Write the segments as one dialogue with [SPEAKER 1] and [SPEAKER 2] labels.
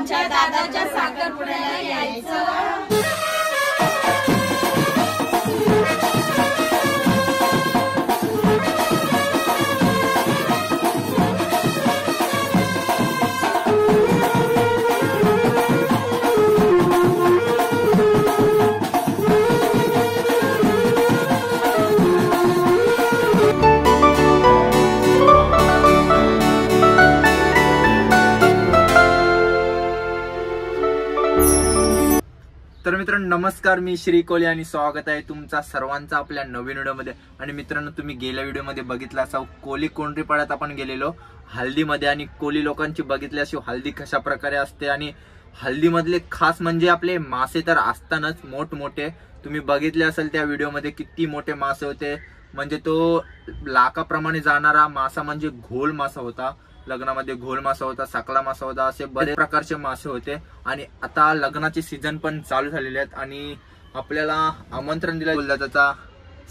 [SPEAKER 1] आमच्या दादाच्या साखरपुड्याला यायचं।
[SPEAKER 2] तर मित्रांनो नमस्कार, मी श्री कोली आणि स्वागत आहे तुमचा सर्वांचा आपल्या नवीन व्हिडिओमध्ये। आणि मित्रांनो तुम्ही गेल्या व्हिडिओमध्ये बघितला असाल कोली कोंढरीपाड्यात आपण गेलेलो हल्दीमध्ये, आणि कोली लोकांची बघितली अशी हल्दी कशा प्रकारे असते। आणि हल्दीमधले खास म्हणजे आपले मासे तर असतानच मोठमोठे, तुम्ही बघितले असेल त्या व्हिडिओमध्ये किती मोठे मासे होते, म्हणजे तो लाखाप्रमाणे जाणारा मासा म्हणजे घोल मासा होता। लग्नामध्ये घोल मासा होता, साकला मासा होता, असे बरेच प्रकारचे मासे होते। आणि आता लग्नाचे सीझन पण चालू झालेले आहेत आणि आपल्याला आमंत्रण दिलं त्याचा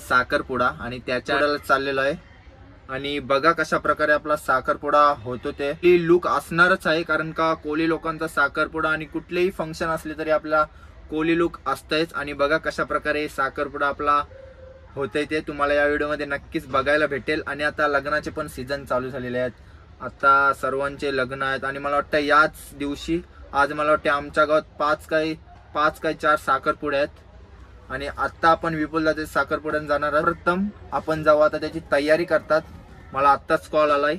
[SPEAKER 2] साखरपुडा आणि त्याच्या चाललेलो आहे। आणि बघा कशा प्रकारे आपला साखरपुडा होतो, ते लुक असणारच आहे, कारण का कोली लोकांचा साखरपुडा आणि कुठलेही फंक्शन असले तरी आपला कोली लुक असतंच। आणि बघा कशा प्रकारे साखरपुडा आपला होतंय ते तुम्हाला या व्हिडिओमध्ये नक्कीच बघायला भेटेल। आणि आता लग्नाचे पण सीझन चालू झालेले आहेत, आता सर्वांचे लग्न आहेत आणि मला वाटतं याच दिवशी आज मला वाटतं आमच्या गावात पाच काय 4 साखरपुडे आहेत। आणि आता आपण विपुलदाचे साखरपुड्यात जाणार आहोत। प्रथम आपण जाऊ, आता त्याची तयारी करतात, मला आत्ताच कॉल आलाय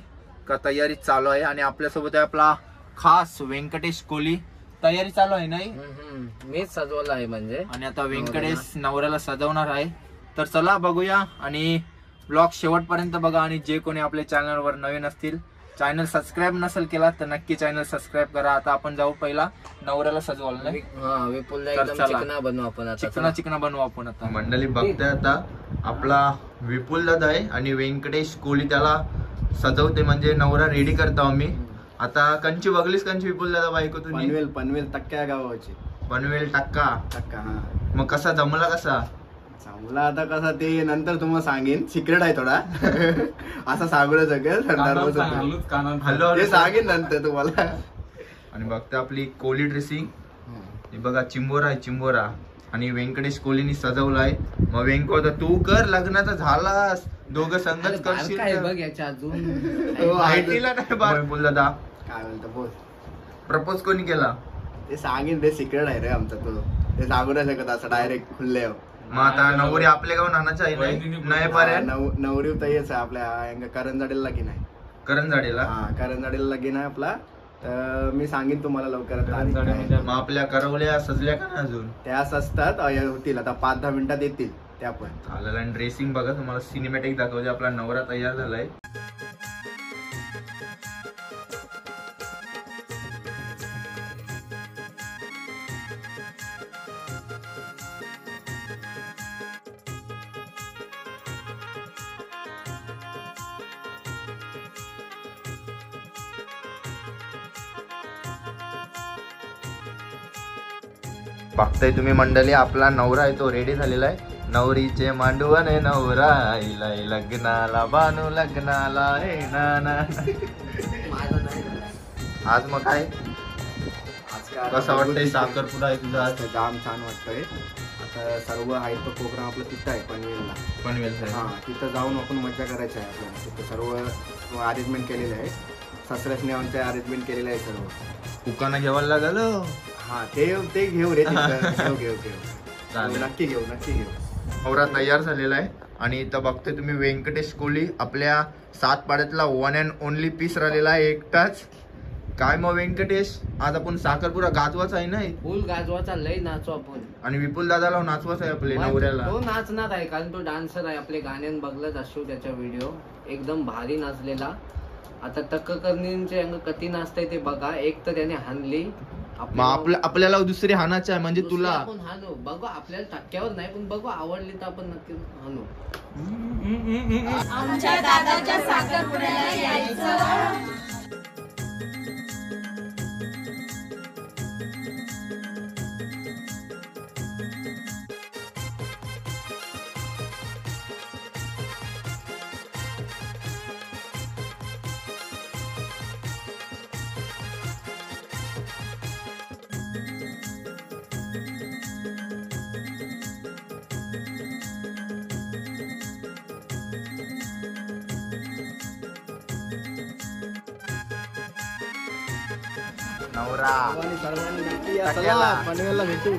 [SPEAKER 2] का तयारी चालू आहे। आणि आपल्यासोबत आहे आपला खास व्यंकटेश कोली, तयारी चालू आहे नाही,
[SPEAKER 3] मीच सजवलं आहे म्हणजे।
[SPEAKER 2] आणि आता व्यंकटेश नवऱ्याला सजवणार आहे, तर चला बघूया आणि ब्लॉग शेवटपर्यंत बघा। आणि जे कोणी आपल्या चॅनलवर नवीन असतील, चॅनल सबस्क्राईब नसेल केला तर नक्की चॅनल सबस्क्राईब करा। आता आपण जाऊ पहिला नवऱ्याला सजवायला नाही, चिकना बनवू आपण आता। मंडळी बघताय आता आपला विपुल दादा आहे आणि व्यंकटेश कोली त्याला सजवते, म्हणजे नवरा रेडी करतो आम्ही। आता कंची बघलीस, कंची विपुल दादा बायको तुम्ही?
[SPEAKER 4] पनवेल टक्का गावाची,
[SPEAKER 2] पनवेल टक्का।
[SPEAKER 4] हा।
[SPEAKER 2] मग कसा जमला, कसा
[SPEAKER 4] चांगला आता कसा ते नंतर तुम्हाला सांगेन, सिक्रेट आहे थोडा असं सांगू सगळं ते सांगेन नंतर तुम्हाला।
[SPEAKER 2] आणि बघता आपली कोली ड्रेसिंग, बघा चिंबोरा आहे, चिंबोरा। आणि व्यंकटेश कोलीनी सजवलाय। मग व्यंको तू कर, लग्नाचा झालास, दोघं संगत करशील
[SPEAKER 3] बघ याच्या अजून
[SPEAKER 2] बोल दादा
[SPEAKER 4] काय म्हणतो बोल।
[SPEAKER 2] प्रपोज कोणी केला
[SPEAKER 4] ते सांगेन, ते सिक्रेट आहे रे आमचा, तो ते सांगू नाही शकत असं डायरेक्ट खुल्ले।
[SPEAKER 2] मग आता नवरी आपल्या गाव नानाचं आहे नाही पर्यंत
[SPEAKER 4] नवरी तयच आहे आपल्या करंजाडीला लगीन आहे,
[SPEAKER 2] करंजाडीला।
[SPEAKER 4] हा करंजाडीला लगीन आहे आपला, तर मी सांगेन तुम्हाला लवकरात।
[SPEAKER 2] मग आपल्या करवल्या सजल्या का ना अजून?
[SPEAKER 4] त्या सजतात, होतील आता 5-10 मिनिटात येतील त्या पण।
[SPEAKER 2] चालेल। आणि ड्रेसिंग बघा, तुम्हाला सिनेमॅटिक दाखवते, आपला नवरा तयार झालाय। बघताय तुम्ही मंडळी, आपला नवरा आहे तो रेडी झालेला आहे। नवरीचे मांडवण आहे नवरा आईला, लग्नाला बानू लग्नाला हे ना। आज मग काय कसं वाटतंय साखरपुडा आहे तुझा? आज
[SPEAKER 4] जाम छान वाटतंय। आता सर्व आहे तो प्रोग्राम आपला तिथं आहे पनवेलला,
[SPEAKER 2] पनवेल
[SPEAKER 4] हा, तिथं जाऊन आपण मजा करायची आहे आपल्याला। तिथं सर्व अरेंजमेंट केलेलं आहे, सासऱ्यासने आमच्या अरेंजमेंट केलेलं आहे सर्व।
[SPEAKER 2] उकाना घ्यायला लागल,
[SPEAKER 4] हा ते घेऊ रे, घेऊ नक्की घेऊ।
[SPEAKER 2] नवरा तयार झालेला आहे। आणि इथं बघतोय तुम्ही व्यंकटेश कोली आपल्या 7 पाड्यातला वन अँड ओनली पीस राहिलेला आहे, एकटाच। काय मग व्यंकटेश, आज आपण साखरपुडा गाजवाचा आहे ना?
[SPEAKER 3] फुल गाजवाचा, लय नाचू आपण।
[SPEAKER 2] आणि विपुल दादाला नाचवाच आहे आपले नवऱ्याला,
[SPEAKER 3] तो नाचणार आहे कारण तो डान्सर आहे, आपले गाण्यान बघलंच असतो त्याचा व्हिडिओ, एकदम भारी नाचलेला। आता टक्करनींचे अंग कधी नाचतंय ते बघा, एक तर त्याने हाणली,
[SPEAKER 2] आपल्याला दुसरी हाणाची आहे, म्हणजे तुला
[SPEAKER 3] आपण हाणू, बघू आपल्याला टक्क्यावर नाही पण बघू, आवडली तर आपण नक्की हाणू।
[SPEAKER 1] आमच्या दादाच्या साखरपुड्याला यायचं।
[SPEAKER 2] नवरा
[SPEAKER 4] आणि सर्वांनी नक्की या.
[SPEAKER 2] टाक्याला.
[SPEAKER 4] चला, पनवेलला भेटू.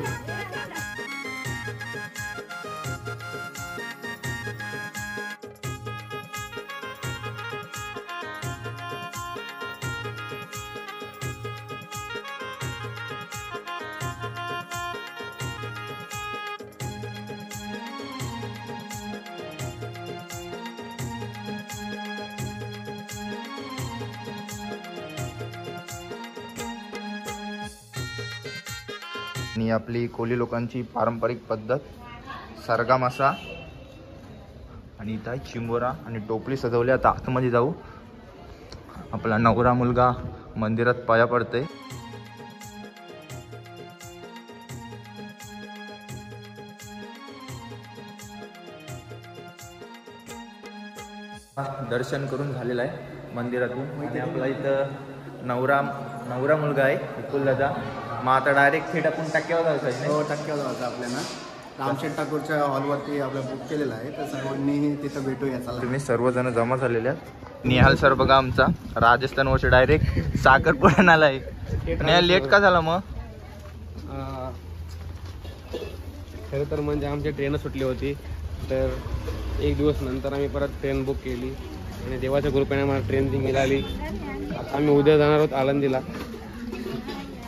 [SPEAKER 2] आणि आपली कोली लोकांची पारंपरिक पद्धत सरगा मासा आणि इथं आहे चिंबोरा आणि टोपली सजवली. आता आतमध्ये जाऊ. आपला नवरा मुलगा मंदिरात पाया पडते. दर्शन करून झालेलं आहे मंदिरातून आणि आपला इथं नवरा मुलगा आहे विपुल दादा. मग आता डायरेक्ट थेट आपण टाक्यावर जायचं.
[SPEAKER 4] हो, टक्क्यावर जायचं आपल्याला. रामशेठ ठाकूरच्या हॉलवरती आपलं बुक केलेलं आहे, तर सर्वांनी तिथं भेटूया. चला.
[SPEAKER 2] तुम्ही सर्वजण जमा झालेले आहेत. निहाल सर बघा आमचा राजस्थान वर्ष डायरेक्ट साखरपुड्यानं आलाय. निहाल लेट का झाला मग?
[SPEAKER 5] खरं तर म्हणजे आमची ट्रेन सुटली होती, तर एक दिवस नंतर आम्ही परत ट्रेन बुक केली आणि देवाच्या कृपेने आम्हाला ट्रेन ती मिळाली. आता आम्ही उद्या जाणार आहोत आळंदीला.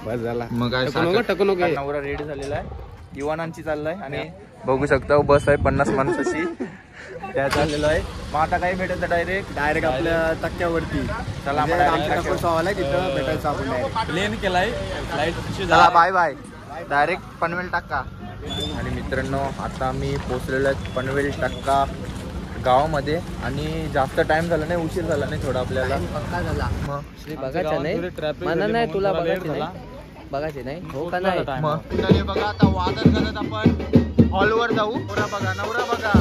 [SPEAKER 5] बस झाला.
[SPEAKER 2] मग काय
[SPEAKER 5] टकू नको.
[SPEAKER 2] नवरा रेडी झालेला आहे. युवानांची चाललाय आणि बघू शकता बस आहे 50 माणसाची त्या चाललेलो आहे. मग आता काय भेटायचं डायरेक्ट
[SPEAKER 4] आपल्या टक्क्यावरती.
[SPEAKER 2] चला
[SPEAKER 4] म्हणजे रामशेठ ठाकूरचा हॉल आहे, तिथं भेटायचं आपण direct.
[SPEAKER 5] प्लेन केलाय फ्लाईट.
[SPEAKER 2] चला बाय बाय. डायरेक्ट पनवेल टाक्का. आणि मित्रांनो आता आम्ही पोहोचलेलो आहे पनवेल टाक्का गावामध्ये आणि जास्त टाइम झाला नाही, उशीर झाला नाही थोडा आपल्याला.
[SPEAKER 3] पक्का झाला.
[SPEAKER 2] मग
[SPEAKER 3] श्री बघायचं नाही मला नाही, तुला बघायचं नाही, बघायचे नाही हो का नाही.
[SPEAKER 2] मग बघा आता वादळ करत आपण हॉलवर जाऊ. नवरा बघा.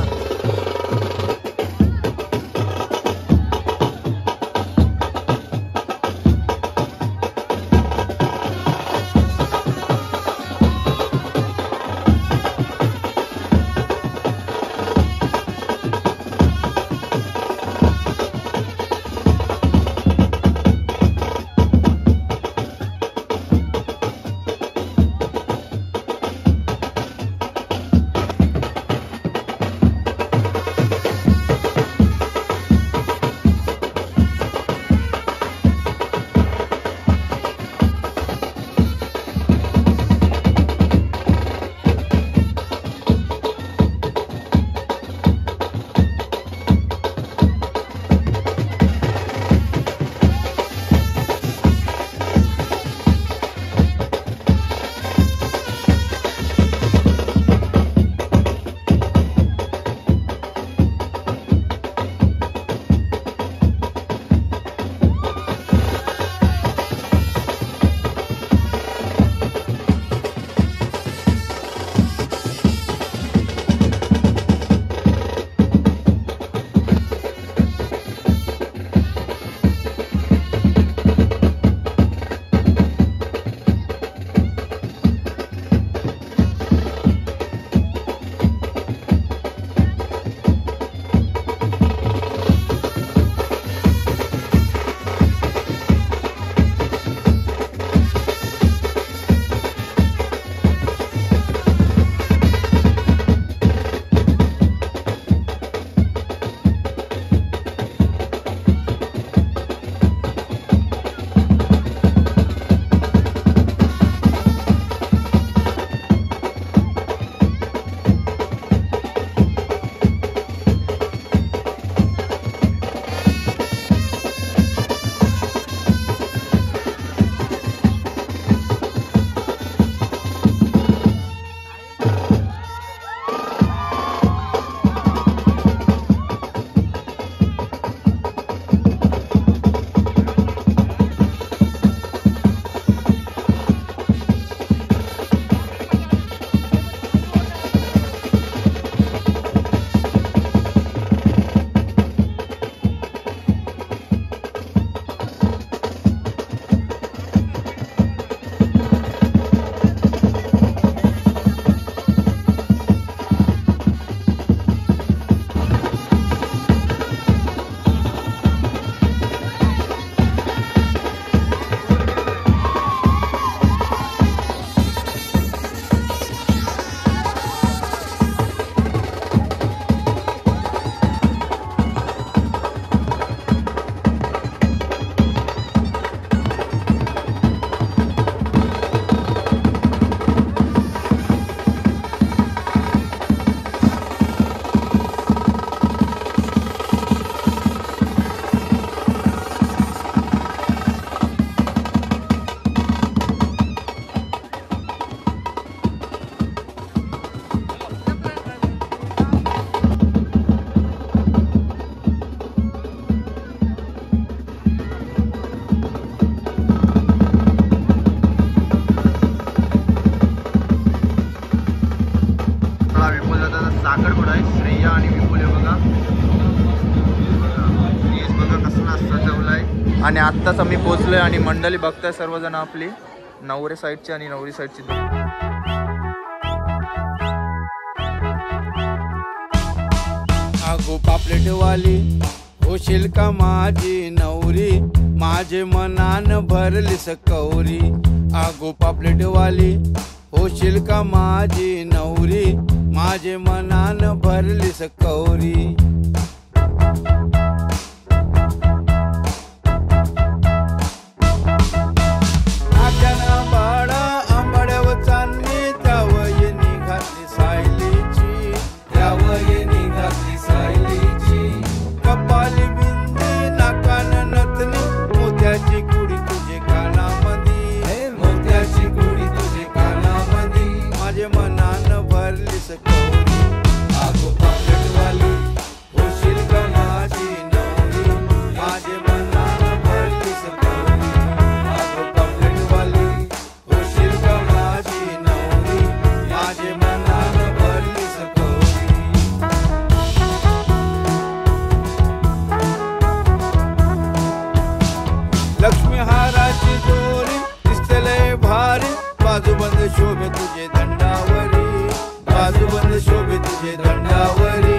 [SPEAKER 2] साखरपुडा आहे. श्रेया आणि विपुल आहे बघा. केस बघा कसला सजवलाय. आणि आत्ताच आम्ही पोहोचलोय आणि मंडळी बघताय सर्वजण आपली नवरे साईडची आणि नवरी साईडची.
[SPEAKER 6] आगो पापलेटवाली होशील का माझी नवरी, माझे मनान भरली सकौरी. आगो पापलेटवाली होशील का माझी नवरी, माझे मनान भरली सकौरी. लक्ष्मी हाराची दोरी दिसतले भारी, बाजूबंद शोभे तुझे दंडावरी, बाजूबंद शोभे तुझे दंडावरी.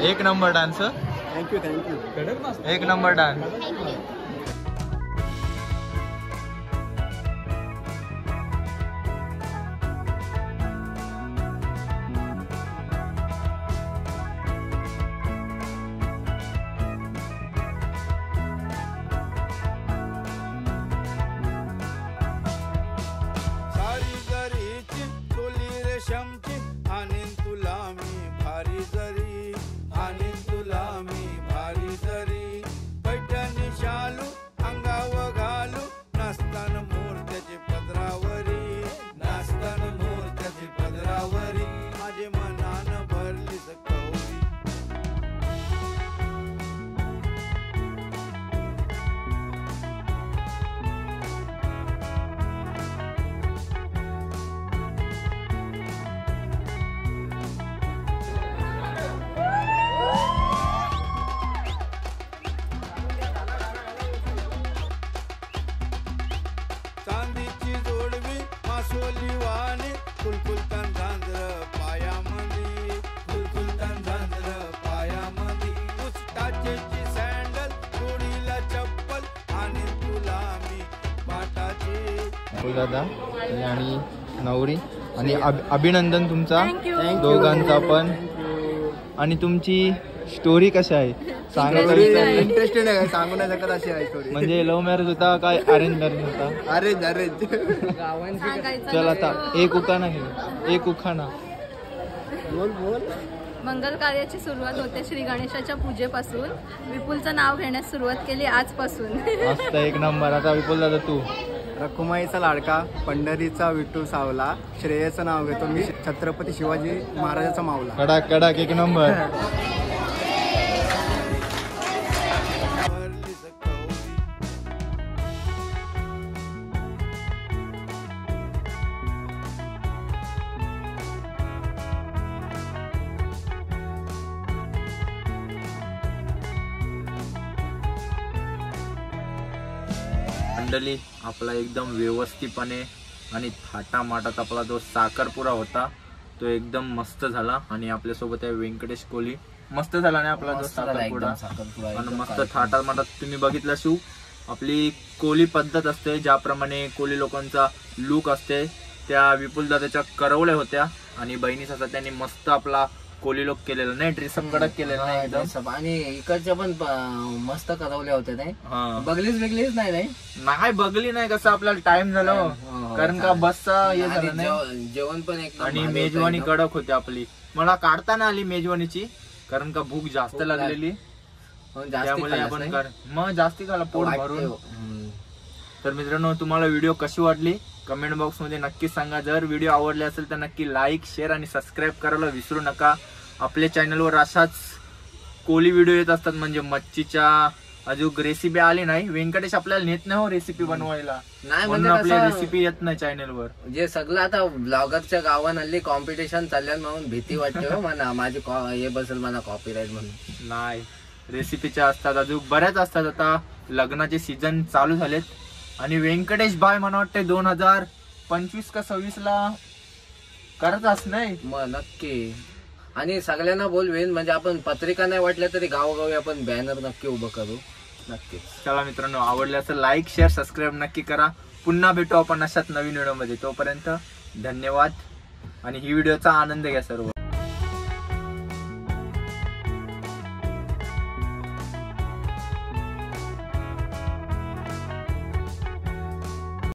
[SPEAKER 2] एक नंबर डान्स.
[SPEAKER 4] Thank you thank you.
[SPEAKER 2] एक नंबर डान्स.
[SPEAKER 6] सारी जरीची टोली रेशमची, आणीन तुला मी भारी जरी, आणीन तुला मी भारी जरी. पैठणी शालू अंगाव घालू, नाचतान मूर्त्याची पदरावरी, नाचतान मूर्त्याची पदरावरी. माझे मनान भरली सकौरी. चांदीची जोडवी मासोली वाणी, कुलकुलतान झांजर पायामंदी, कुलकुलतान झांजर पायामंदी. उष्टाचेची सँडल, जोडीला चप्पल, आणि तुला मी पाटाची.
[SPEAKER 2] दादा आणि नवरी आणि अभिनंदन तुमचा दोघांचा पण. आणि तुमची स्टोरी कशी आहे सांगा.
[SPEAKER 4] इंटरेस्टेड आहे, सांगू नाही शकत अशी आहे स्टोरी.
[SPEAKER 2] म्हणजे लव्ह मॅरेज होता काय अरेंज मॅरेज होता?
[SPEAKER 4] Arrange arrange.
[SPEAKER 2] चल आता एक उखाणा घे, एक उखाणा.
[SPEAKER 5] बोल बोल.
[SPEAKER 7] मंगल कार्याची सुरुवात होते श्री गणेशाच्या पूजेपासून. विपुलचं नाव घेण्यास सुरुवात केली आजपासून.
[SPEAKER 2] मस्त एक नंबर. आता विपुल दादा तू.
[SPEAKER 4] रखुमाईचा लाडका, पंढरीचा विठू सावला, श्रेयचं नाव घेतो मी छत्रपती शिवाजी महाराजाचा मावला.
[SPEAKER 2] कडक कडक एक नंबर.
[SPEAKER 6] भरली सकवली
[SPEAKER 2] मंडळी आपला एकदम व्यवस्थितपणे आणि थाटामाटात आपला जो साखरपुडा होता तो एकदम मस्त झाला. आणि आपल्यासोबत आहे व्यंकटेश कोहली. मस्त झाला नाही आपला जो साखरपुडा. आणि मस्त थाटामाटात तुम्ही बघितलं शिव आपली कोहली पद्धत असते, ज्याप्रमाणे कोहली लोकांचा लुक असते त्या विपुल दादाच्या करवल्या होत्या. आणि बहिणीचा त्यांनी मस्त आपला कोहली लोक केलेला नाही, ड्रेस कडक केलेला नाही एकदम.
[SPEAKER 3] आणि इकडच्या पण मस्त करवल्या होत्या नाही.
[SPEAKER 2] हा
[SPEAKER 3] बघलीच वेगळीच नाही
[SPEAKER 2] नाही बघली नाही. कसं आपल्याला टाइम झाला कारण का बसचा हे झालं नाही.
[SPEAKER 3] जेवण पण एकदम
[SPEAKER 2] आणि मेजवानी कडक होती आपली. मला काढता नाही आली मेजवानीची कारण का भूक जास्त लागलेली. त्यामुळे आपण मग जास्ती खाला पोट भरून. तर मित्रांनो तुम्हाला व्हिडिओ कशी वाटली कमेंट बॉक्स मध्ये नक्की सांगा. जर व्हिडिओ आवडले असेल तर नक्की लाईक शेअर आणि सबस्क्राईब करायला विसरू नका. आपल्या चॅनलवर अशाच कोहली व्हिडिओ येत असतात, म्हणजे मच्छीच्या अजून रेसिपी आली नाही. व्यंकटेश आपल्याला नेत नाही हो रेसिपी बनवायला,
[SPEAKER 3] नाही
[SPEAKER 2] म्हणून आपल्या रेसिपी येत नाही चॅनलवर.
[SPEAKER 3] जे सगळं आता ब्लॉगरच्या गावांनी कॉम्पिटिशन चालल्यान म्हणून भीती वाटते हो म्हणा माझी हे बसेल म्हणा कॉपीराईट म्हणून.
[SPEAKER 2] नाही रेसिपीच्या असतात अजून बऱ्याच असतात. आता लग्नाचे सीझन चालू झालेत आणि व्यंकटेश भाई मला वाटते 2025 का 26 ला करतच नाही
[SPEAKER 3] मग नक्की. आणि सगळ्यांना बोलवेन म्हणजे आपण पत्रिका नाही वाटल्या तरी गावोगावी आपण बॅनर नक्की उभं करू. नक्कीच.
[SPEAKER 2] चला मित्रांनो आवडले असेल लाईक शेअर सबस्क्राईब नक्की करा. पुन्हा भेटू आपण अशाच नवीन व्हिडिओ मध्ये. तोपर्यंत धन्यवाद आणि ही व्हिडिओचा आनंद घ्या सर्व.